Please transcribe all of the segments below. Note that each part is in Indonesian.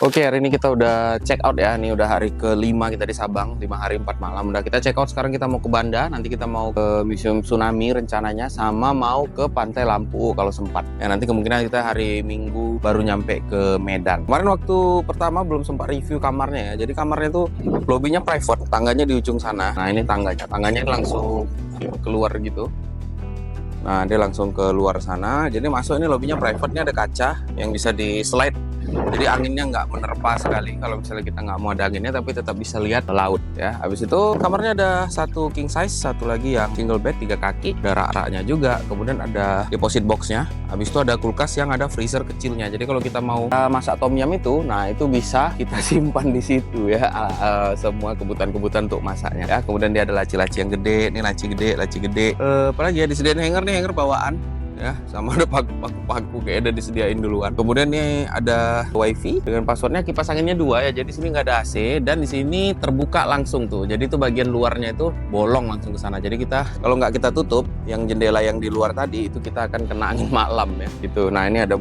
Oke, hari ini kita udah check out ya. Ini udah hari ke-5 kita di Sabang, 5 hari 4 malam. Udah kita check out, sekarang kita mau ke Banda. Nanti kita mau ke Museum Tsunami rencananya, sama mau ke Pantai Lampu kalau sempat. Ya, nanti kemungkinan kita hari Minggu baru nyampe ke Medan. Kemarin waktu pertama belum sempat review kamarnya ya. Jadi kamarnya tuh lobbynya private, tangganya di ujung sana. Nah, ini tangganya. Tangganya langsung keluar gitu. Nah, dia langsung ke luar sana. Jadi masuk ini lobbynya private, ini ada kaca yang bisa di slide. Jadi anginnya nggak menerpa sekali kalau misalnya kita nggak mau ada anginnya, tapi tetap bisa lihat laut ya. Habis itu kamarnya ada satu king size, satu lagi yang single bed 3 kaki, ada rak-raknya juga. Kemudian ada deposit boxnya. Habis itu ada kulkas yang ada freezer kecilnya. Jadi kalau kita mau masak tom yum itu, nah itu bisa kita simpan di situ ya, semua kebutuhan-kebutuhan untuk masaknya ya. Kemudian dia ada laci-laci yang gede, ini laci gede. Apalagi ya, disediain hanger nih, hanger bawaan ya, sama ada paku kayak udah disediain duluan. Kemudian nih ada wifi dengan passwordnya, kipas anginnya 2 ya, jadi sini nggak ada AC, dan di sini terbuka langsung tuh, jadi itu bagian luarnya itu bolong langsung ke sana. Jadi kita kalau nggak kita tutup yang jendela yang di luar tadi itu, kita akan kena angin malam ya gitu. Nah, ini ada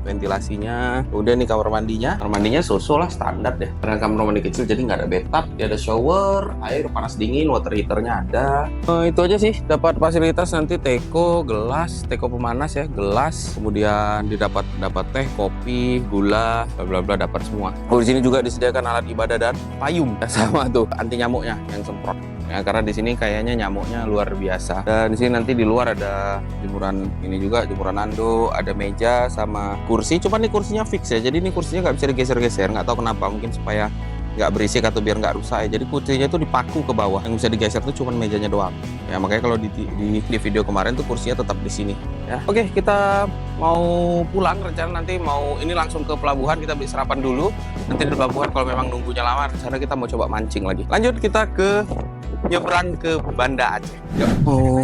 ventilasinya. Kemudian nih kamar mandinya so-so lah, standar deh, karena kamar mandi kecil jadi nggak ada bathtub. Dia ada shower, air panas dingin, water heaternya ada. Itu aja sih, dapat fasilitas nanti teko, gelas, teko pemanas ya, gelas, kemudian dapat teh, kopi, gula, bla bla bla, dapat semua. Oh, di sini juga disediakan alat ibadah dan payung sama tuh anti nyamuknya yang semprot. Ya, karena di sini kayaknya nyamuknya luar biasa. Dan di sini nanti di luar ada jemuran ini juga, jemuran ando, ada meja sama kursi. Cuman nih kursinya fix ya, jadi ini kursinya nggak bisa digeser-geser, nggak tahu kenapa, mungkin supaya nggak berisik atau biar nggak rusak ya. Jadi kursinya itu dipaku ke bawah, yang bisa digeser tuh cuman mejanya doang ya. Makanya kalau di video kemarin tuh kursinya tetap di sini ya. Oke, kita mau pulang, rencana nanti mau ini langsung ke pelabuhan, kita beli sarapan dulu. Nanti di pelabuhan kalau memang nunggunya lama, rencana kita mau coba mancing lagi. Lanjut kita ke nyebrang ke Banda Aceh. Yuk. Oh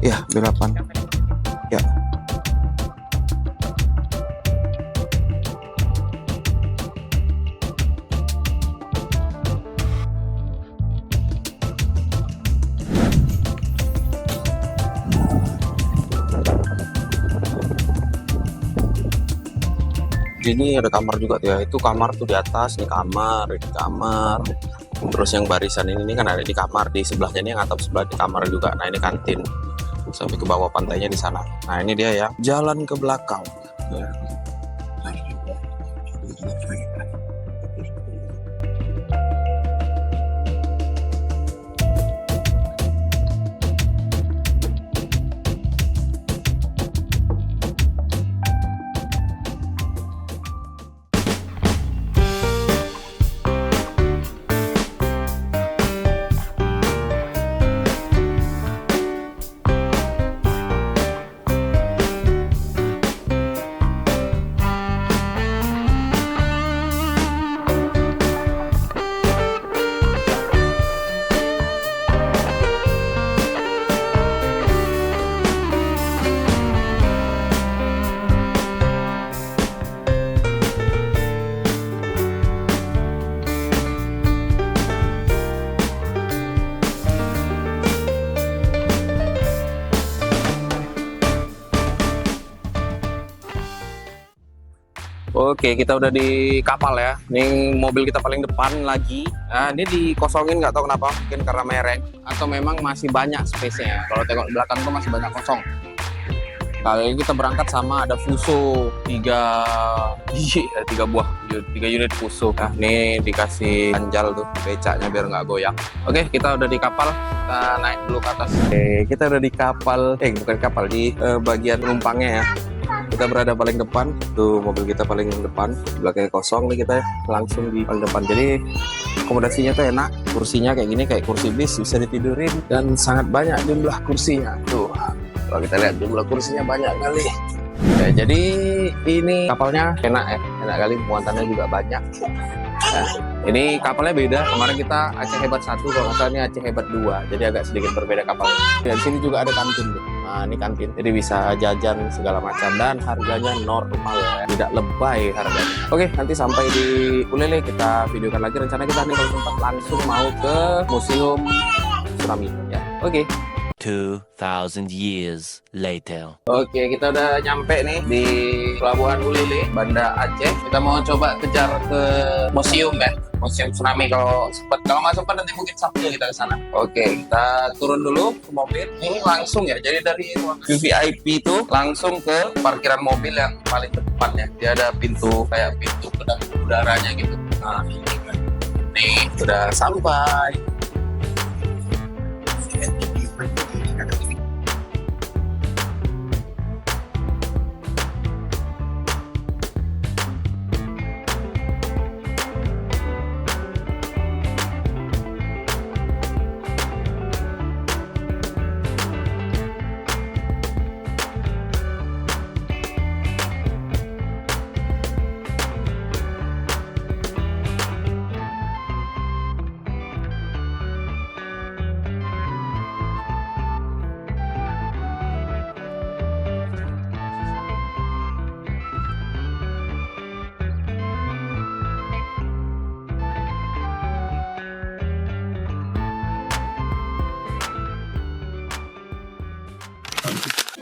ya, B8 ya. Ini ada kamar juga tuh ya, itu kamar tuh di atas, ini kamar, terus yang barisan ini kan ada di kamar, di sebelahnya ini yang atap sebelah di kamar juga. Nah, ini kantin sampai ke bawah pantainya di sana. Nah, ini dia ya, jalan ke belakang ya. Oke, kita udah di kapal ya. Ini mobil kita paling depan lagi. Nah, ini dikosongin, nggak tahu kenapa. Mungkin karena merek atau memang masih banyak space-nya. Kalau tengok di belakang tuh masih banyak kosong. Kali ini kita berangkat sama ada Fuso 3 unit Fuso. Nah, ini dikasih ganjal tuh becaknya biar nggak goyang. Oke, kita udah di kapal. Kita naik dulu ke atas. Oke, kita udah di kapal. Bukan kapal, di bagian penumpangnya ya. Kita berada paling depan, tuh mobil kita paling depan, belakangnya kosong nih, kita langsung di paling depan. Jadi akomodasinya tuh enak, kursinya kayak gini, kayak kursi bis, bisa ditidurin, dan sangat banyak jumlah kursinya. Tuh, kalau kita lihat jumlah kursinya banyak kali. Ya, jadi ini kapalnya enak ya, enak kali, muatannya juga banyak. Nah, ini kapalnya beda. Kemarin kita Aceh Hebat 1, kalau nggak salah ini Aceh Hebat 2. Jadi agak sedikit berbeda kapalnya. Dan sini juga ada kantin. Nah, ini kantin. Jadi bisa jajan segala macam dan harganya normal ya. Tidak lebay harganya. Oke, nanti sampai di Ulele kita videokan lagi. Rencana kita nih kalau sempat langsung mau ke Museum Tsunami ya. Oke. 2,000 years later. Oke, kita udah nyampe nih di Pelabuhan Ulili, Banda Aceh. Kita mau coba kejar ke museum ya, museum tsunami kalau sempat. Kalau nggak sempat nanti mungkin Sabtu kita ke sana. Oke, kita turun dulu ke mobil. Ini langsung ya, jadi dari ruang VVIP itu langsung ke parkiran mobil yang paling depan ya. Dia ada pintu kayak pintu kedap udaranya gitu. Nah, ini kan. Nih, sudah sampai.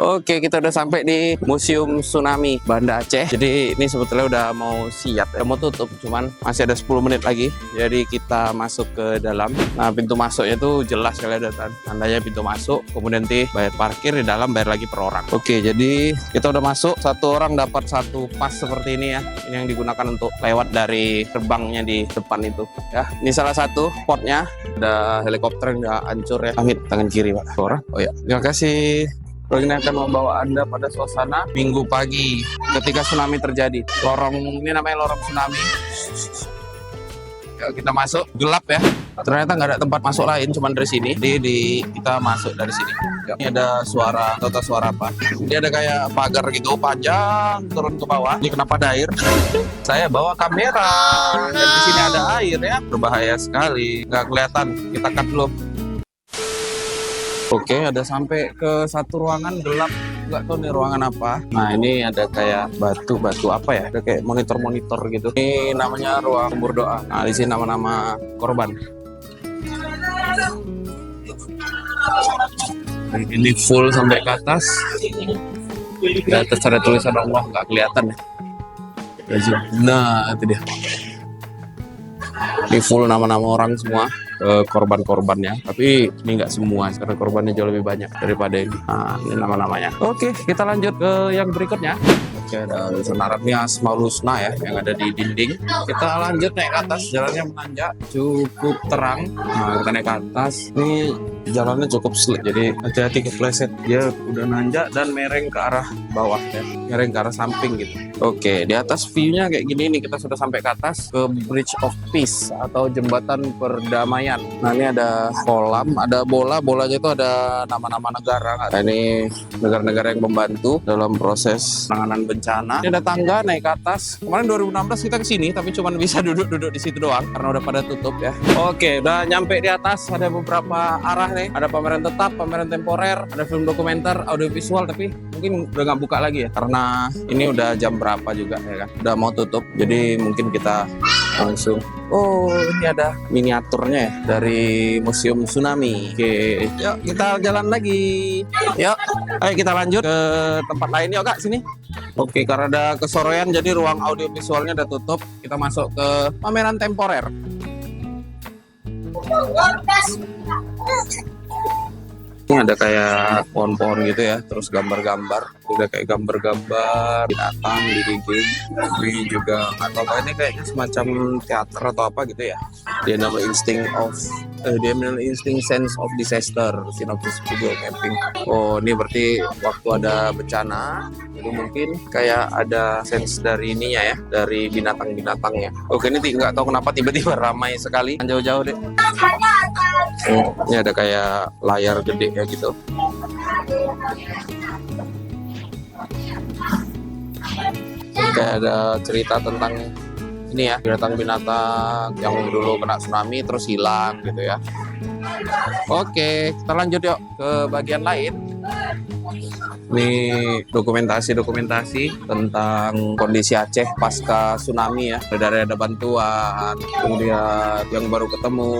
Oke, kita udah sampai di Museum Tsunami Banda Aceh. Jadi ini sebetulnya udah mau siap, udah mau tutup, cuman masih ada 10 menit lagi. Jadi kita masuk ke dalam. Nah, pintu masuknya tuh jelas kali ada tandanya pintu masuk. Kemudian nanti bayar parkir, di dalam bayar lagi per orang. Oke, jadi kita udah masuk. Satu orang dapat satu pas seperti ini ya. Ini yang digunakan untuk lewat dari gerbangnya di depan itu. Ya, ini salah satu spotnya. Ada helikopter yang udah hancur ya. Amit tangan kiri Pak. Orang. Oh ya, terima kasih. Ini akan membawa Anda pada suasana Minggu pagi ketika tsunami terjadi. Lorong ini namanya lorong tsunami. Ya, kita masuk, gelap ya. Ternyata nggak ada tempat masuk lain, cuma dari sini. Kita masuk dari sini. Ya, ini ada suara, atau suara apa? Ini ada kayak pagar gitu, panjang turun ke bawah. Ini kenapa ada air? Saya bawa kamera. Dan di sini ada air ya. Berbahaya sekali, nggak kelihatan. Kita cut dulu. Oke, ada sampai ke satu ruangan gelap, nggak tahu nih ruangan apa. Nah, ini ada kayak batu apa ya? Ada kayak monitor gitu. Ini namanya ruang berdoa. Nah, di sini nama-nama korban. Ini full sampai ke atas. Di atas ada tulisan Allah, nggak kelihatan ya. Nah, itu dia. Ini full nama-nama orang semua. Korban-korbannya, tapi ini nggak semua karena korbannya jauh lebih banyak daripada ini. Nah, ini nama-namanya. Oke, kita lanjut ke yang berikutnya. Oke, ada tulisan Arabnya Asmaul Husna ya yang ada di dinding. Kita lanjut naik ke atas, jalannya menanjak, cukup terang. Nah, kita naik ke atas. Ini jalannya cukup slick, jadi hati-hati kepleset. Dia udah nanjak dan mereng ke arah bawah ya, mereng ke arah samping gitu. Oke, di atas view-nya kayak gini nih, kita sudah sampai ke atas ke Bridge of Peace atau jembatan perdamaian. Nah, ini ada kolam, ada bolanya itu ada nama-nama negara. Nah, ini negara-negara yang membantu dalam proses penanganan bencana. Ini ada tangga naik ke atas. Kemarin 2016 kita ke sini, tapi cuma bisa duduk di situ doang karena udah pada tutup ya. Oke, udah nyampe di atas. Ada beberapa arah nih. Ada pameran tetap, pameran temporer, ada film dokumenter, audiovisual, tapi mungkin udah nggak buka lagi ya karena ini udah jam berapa juga ya kan. Udah mau tutup, jadi mungkin kita langsung. Oh, ini ada miniaturnya ya dari Museum Tsunami. Oke, yuk kita jalan lagi. Yuk, ayo kita lanjut ke tempat lain yuk Kak, sini. Oke, karena ada kesorean jadi ruang audiovisualnya udah tutup. Kita masuk ke pameran temporer. Ini ada kayak pohon-pohon gitu ya, terus gambar-gambar, udah kayak gambar-gambar binatang di dinding. Ini juga atau apa ini kayaknya semacam teater atau apa gitu ya. Dia namanya Instinct Sense of Disaster, Synopsis Video Mapping. Oh, ini berarti waktu ada bencana, jadi mungkin kayak ada sense dari ininya ya, dari binatang-binatangnya. Oke, ini nggak tahu kenapa tiba-tiba ramai sekali. Jauh-jauh deh. Ini ada kayak layar gede ya gitu. Kayak ada cerita tentang ini ya, binatang-binatang yang dulu kena tsunami terus hilang gitu ya. Oke, kita lanjut yuk ke bagian lain. Ini dokumentasi tentang kondisi Aceh pasca tsunami ya. Dari ada bantuan, kemudian yang baru ketemu.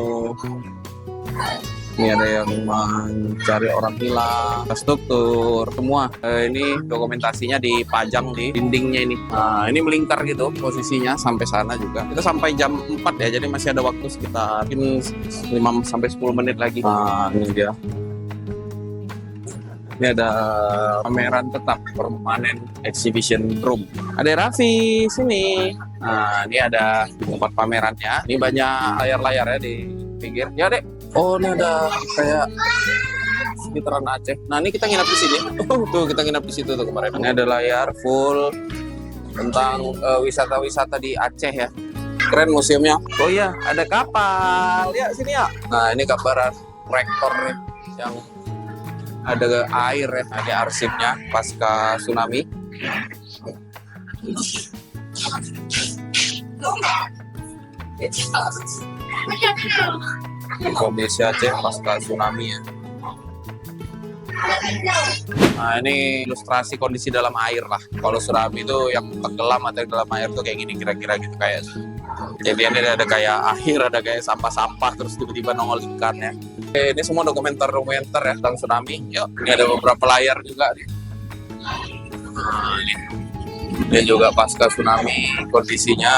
Ini ada yang mencari orang hilang, struktur, semua. Ini dokumentasinya dipajang di dindingnya ini. Nah, ini melingkar gitu posisinya sampai sana juga. Kita sampai jam 4 ya, jadi masih ada waktu sekitar mungkin 5-10 menit lagi. Nah, ini dia. Ini ada pameran tetap permanen exhibition room. Ada Raffi sini. Nah, ini ada tempat pamerannya. Ini banyak layar-layar ya di pinggir. Ya, Dek. Oh, ini ada kayak sekitaran Aceh. Nah, ini kita nginap di sini. Tuh, kita nginap di situ tuh kemarin. Ini ada layar full tentang wisata-wisata di Aceh ya. Keren museumnya. Oh iya, ada kapal. Ya, sini ya. Nah, ini gambaran rektor nih yang ada air ya, ada arsipnya pasca tsunami. Kondisi Aceh pasca tsunami ya. Nah, ini ilustrasi kondisi dalam air lah. Kalau tsunami itu yang tenggelam atau dalam air tuh kayak gini kira-kira gitu kayak. Jadi ada kayak air, ada kayak sampah-sampah terus tiba-tiba nongol ikan ya. Oke, ini semua dokumenter ya tentang tsunami. Yuk, ini ada beberapa layar juga nih. Nah, ini juga pasca tsunami kondisinya.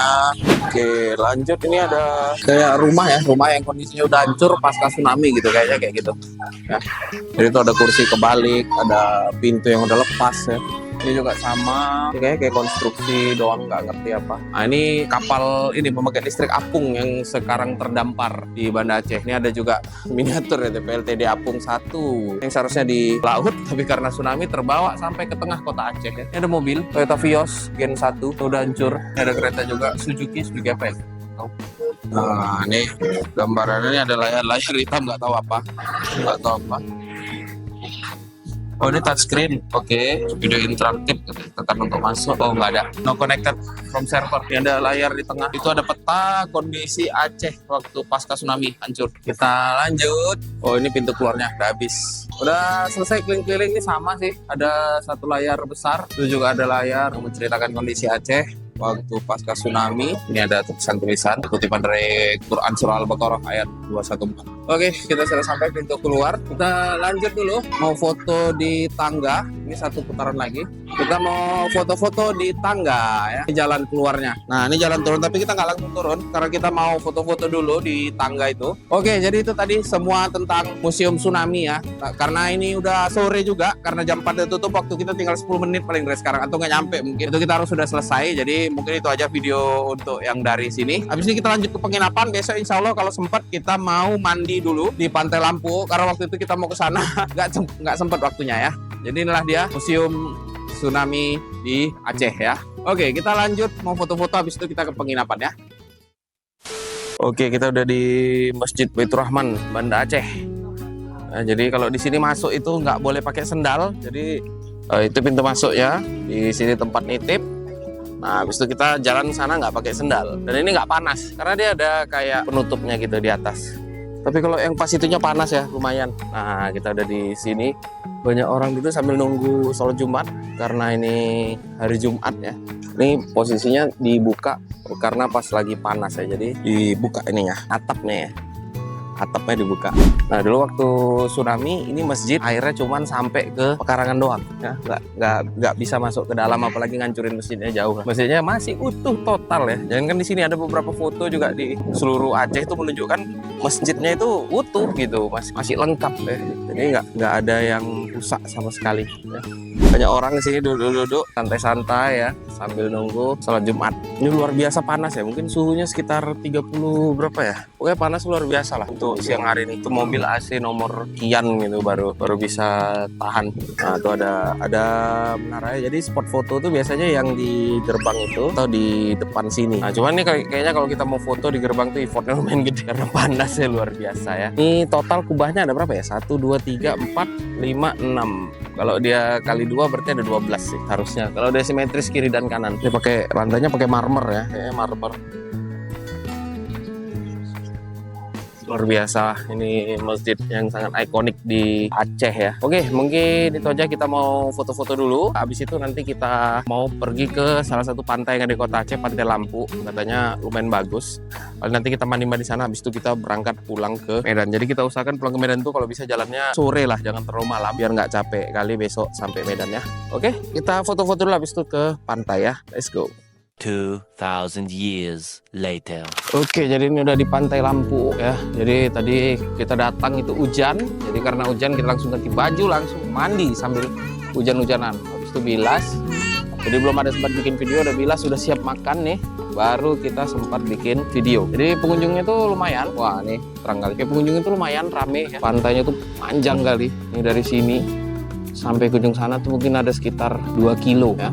Oke, lanjut, ini ada kayak rumah ya, rumah yang kondisinya udah hancur pasca tsunami gitu kayaknya kayak gitu. Ya. Jadi itu ada kursi kebalik, ada pintu yang udah lepas ya. Ini juga sama, ini kayak konstruksi doang, nggak ngerti apa. Nah, ini kapal ini pembangkit listrik apung yang sekarang terdampar di Banda Aceh. Ini ada juga miniatur ya, PLTD Apung 1 yang seharusnya di laut, tapi karena tsunami terbawa sampai ke tengah kota Aceh ya. Ini ada mobil Toyota Vios Gen 1 udah hancur. Ini ada kereta juga Suzuki apa ya? Nah, ini gambarannya, ini ada layar hitam, nggak tahu apa. Oh, ini touchscreen. Oke, video interaktif, tekan untuk masuk. Oh, nggak ada. No connected from server. Ini ada layar di tengah. Itu ada peta kondisi Aceh waktu pasca tsunami hancur. Kita lanjut. Oh, ini pintu keluarnya udah habis. Udah selesai keliling-keliling, ini sama sih. Ada satu layar besar. Itu juga ada layar yang menceritakan kondisi Aceh waktu pasca tsunami. Ini ada tulisan-tulisan kutipan dari Quran Surah Al-Baqarah ayat 214. Oke, kita sudah sampai pintu keluar. Kita lanjut dulu. Mau foto di tangga. Ini satu putaran lagi. Kita mau foto-foto di tangga ya. Ini jalan keluarnya. Nah, ini jalan turun, tapi kita nggak langsung turun karena kita mau foto-foto dulu di tangga itu. Oke, jadi itu tadi semua tentang Museum Tsunami ya. Karena ini udah sore juga, karena jam 4 tutup, waktu kita tinggal 10 menit paling dari sekarang, atau nggak nyampe mungkin. Itu kita harus sudah selesai. Jadi mungkin itu aja video untuk yang dari sini. Habis ini kita lanjut ke penginapan. Besok insya Allah kalau sempat kita mau mandi dulu di Pantai Lampu, karena waktu itu kita mau ke sana nggak sempat waktunya ya. Jadi inilah dia Museum Tsunami di Aceh ya. Oke, kita lanjut mau foto-foto, habis itu kita ke penginapan ya. Oke, kita udah di Masjid Baitur Rahman, Banda Aceh. Nah, jadi kalau di sini masuk itu nggak boleh pakai sendal. Jadi itu pintu masuk ya. Di sini tempat nitip. Nah, habis itu kita jalan sana nggak pakai sendal. Dan ini nggak panas karena dia ada kayak penutupnya gitu di atas. Tapi kalau yang pas itunya panas ya, lumayan. Nah, kita udah di sini. Banyak orang duduk sambil nunggu sholat Jumat karena ini hari Jumat ya. Ini posisinya dibuka karena pas lagi panas ya. Jadi dibuka ininya, atapnya ya. Atapnya dibuka. Nah, dulu waktu tsunami ini masjid airnya cuman sampai ke pekarangan doang ya, nggak bisa masuk ke dalam, apalagi ngancurin masjidnya jauh. Masjidnya masih utuh total ya. Jangan kan di sini ada beberapa foto juga di seluruh Aceh itu menunjukkan masjidnya itu utuh gitu, masih lengkap ya. Jadi nggak ada yang rusak sama sekali ya. Banyak orang di sini duduk santai-santai ya sambil nunggu sholat Jumat. Ini luar biasa panas ya, mungkin suhunya sekitar 30 berapa ya. Pokoknya panas luar biasa lah untuk siang hari ini. Itu mobil AC nomor sekian gitu baru bisa tahan. Nah, itu ada menara ya. Jadi spot foto tuh biasanya yang di gerbang itu atau di depan sini. Nah, cuman nih kayaknya kalau kita mau foto di gerbang tuh effortnya lumayan gede karena panasnya luar biasa ya. Ini total kubahnya ada berapa ya? 1, 2, 3, 4, 5, 6. Kalau dia kali 2 berarti ada 12 sih harusnya. Kalau dia simetris kiri dan kanan. Dia pakai lantainya pakai marmer ya, kayaknya marmer. luar biasa. Ini masjid yang sangat ikonik di Aceh ya. Oke, mungkin itu aja, kita mau foto-foto dulu. Habis itu nanti kita mau pergi ke salah satu pantai yang ada di kota Aceh, Pantai Lampu. Katanya lumayan bagus. Lalu nanti kita mandi-mandi sana, habis itu kita berangkat pulang ke Medan. Jadi kita usahakan pulang ke Medan tuh kalau bisa jalannya sore lah, jangan terlalu malam biar nggak capek kali besok sampai Medan ya. Oke, kita foto-foto dulu habis itu ke pantai ya. Let's go. 2,000 years later. Oke, jadi ini udah di Pantai Lampu ya. Jadi tadi kita datang itu hujan. Jadi karena hujan kita langsung ganti baju, langsung mandi sambil hujan-hujanan. Habis itu bilas. Jadi belum ada sempat bikin video, udah bilas, sudah siap makan nih. Baru kita sempat bikin video. Jadi pengunjungnya tuh lumayan. Wah, nih terang kali. Kayak pengunjungnya tuh lumayan rame ya. Pantainya tuh panjang kali. Ini dari sini sampai ke ujung sana tuh mungkin ada sekitar 2 kilo ya.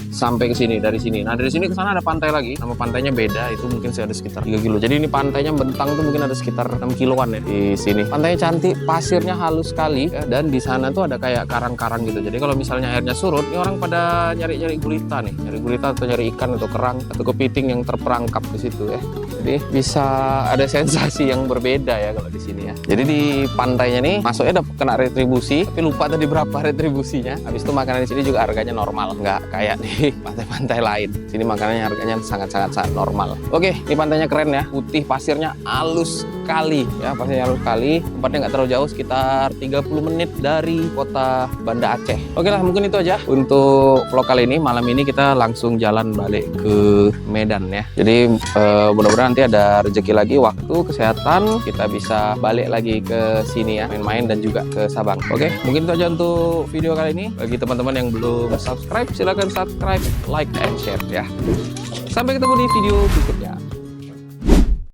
Sampai ke sini, dari sini. Nah, dari sini ke sana ada pantai lagi. Nama pantainya beda, itu mungkin ada sekitar 3 kilo. Jadi ini pantainya bentang tuh mungkin ada sekitar 6 kiloan ya di sini. Pantainya cantik, pasirnya halus sekali ya, dan di sana tuh ada kayak karang-karang gitu. Jadi kalau misalnya airnya surut, ini orang pada nyari-nyari gurita nih, nyari gurita atau nyari ikan atau kerang atau kepiting yang terperangkap di situ ya. Jadi bisa ada sensasi yang berbeda ya kalau di sini ya. Jadi di pantainya nih masuknya dapat kena retribusi, tapi lupa tadi berapa retribusinya. Habis itu makanan di sini juga harganya normal, nggak kayak di pantai-pantai lain. Sini makanannya harganya sangat normal. Oke, ini pantainya keren ya, putih, pasirnya halus sekali ya, pasirnya halus sekali. Tempatnya nggak terlalu jauh, sekitar 30 menit dari kota Banda Aceh. Oke lah, mungkin itu aja untuk vlog kali ini. Malam ini kita langsung jalan balik ke Medan ya. Jadi mudah-mudahan nanti ada rezeki lagi, waktu, kesehatan, kita bisa balik lagi ke sini ya, main-main dan juga ke Sabang. Oke, mungkin itu aja untuk video kali ini. Bagi teman-teman yang belum subscribe, silahkan subscribe, like, and share ya. Sampai ketemu di video berikutnya.